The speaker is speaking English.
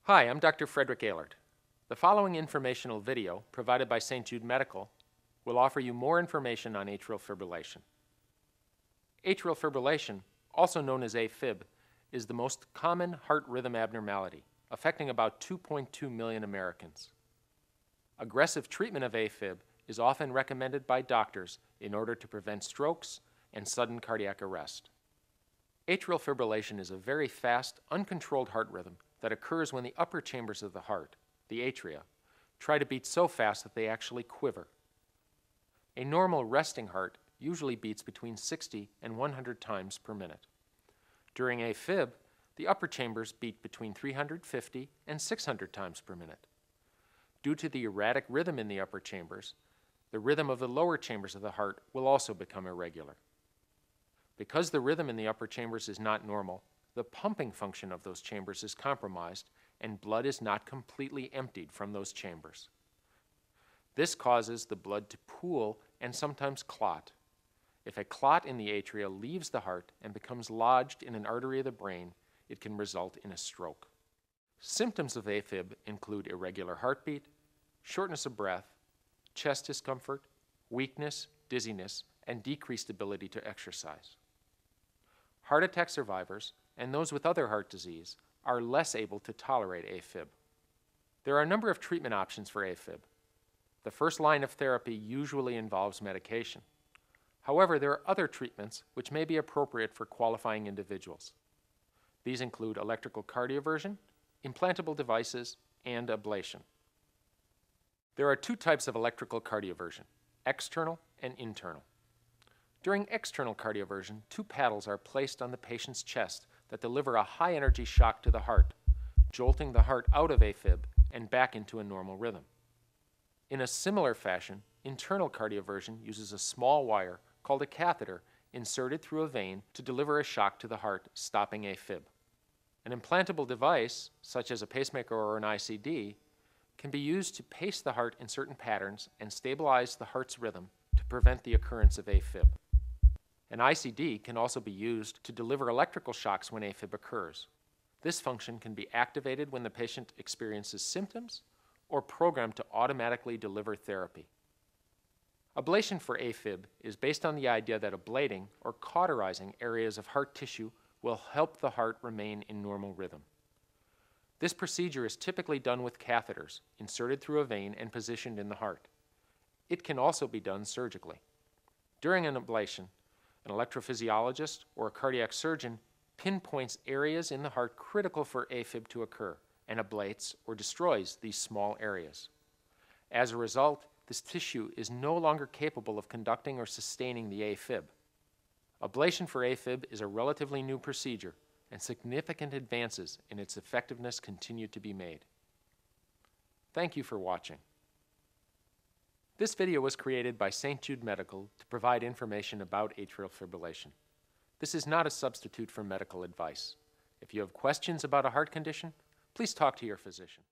Hi, I'm Dr. Frederick Ehlert. The following informational video, provided by St. Jude Medical, will offer you more information on atrial fibrillation. Atrial fibrillation, also known as Afib, is the most common heart rhythm abnormality, affecting about 2.2 million Americans. Aggressive treatment of Afib is often recommended by doctors in order to prevent strokes and sudden cardiac arrest. Atrial fibrillation is a very fast, uncontrolled heart rhythm that occurs when the upper chambers of the heart, the atria, try to beat so fast that they actually quiver. A normal resting heart usually beats between 60 and 100 times per minute. During Afib, the upper chambers beat between 350 and 600 times per minute. Due to the erratic rhythm in the upper chambers, the rhythm of the lower chambers of the heart will also become irregular. Because the rhythm in the upper chambers is not normal, the pumping function of those chambers is compromised and blood is not completely emptied from those chambers. This causes the blood to pool and sometimes clot. If a clot in the atria leaves the heart and becomes lodged in an artery of the brain, it can result in a stroke. Symptoms of Afib include irregular heartbeat, shortness of breath, chest discomfort, weakness, dizziness, and decreased ability to exercise. Heart attack survivors and those with other heart disease are less able to tolerate Afib. There are a number of treatment options for Afib. The first line of therapy usually involves medication. However, there are other treatments which may be appropriate for qualifying individuals. These include electrical cardioversion, implantable devices, and ablation. There are two types of electrical cardioversion, external and internal. During external cardioversion, two paddles are placed on the patient's chest that deliver a high-energy shock to the heart, jolting the heart out of Afib and back into a normal rhythm. In a similar fashion, internal cardioversion uses a small wire called a catheter inserted through a vein to deliver a shock to the heart, stopping Afib. An implantable device, such as a pacemaker or an ICD, can be used to pace the heart in certain patterns and stabilize the heart's rhythm to prevent the occurrence of Afib. An ICD can also be used to deliver electrical shocks when Afib occurs. This function can be activated when the patient experiences symptoms or programmed to automatically deliver therapy. Ablation for Afib is based on the idea that ablating or cauterizing areas of heart tissue will help the heart remain in normal rhythm. This procedure is typically done with catheters inserted through a vein and positioned in the heart. It can also be done surgically. During an ablation, an electrophysiologist or a cardiac surgeon pinpoints areas in the heart critical for Afib to occur and ablates or destroys these small areas. As a result, this tissue is no longer capable of conducting or sustaining the Afib. Ablation for Afib is a relatively new procedure, and significant advances in its effectiveness continue to be made. Thank you for watching. This video was created by St. Jude Medical to provide information about atrial fibrillation. This is not a substitute for medical advice. If you have questions about a heart condition, please talk to your physician.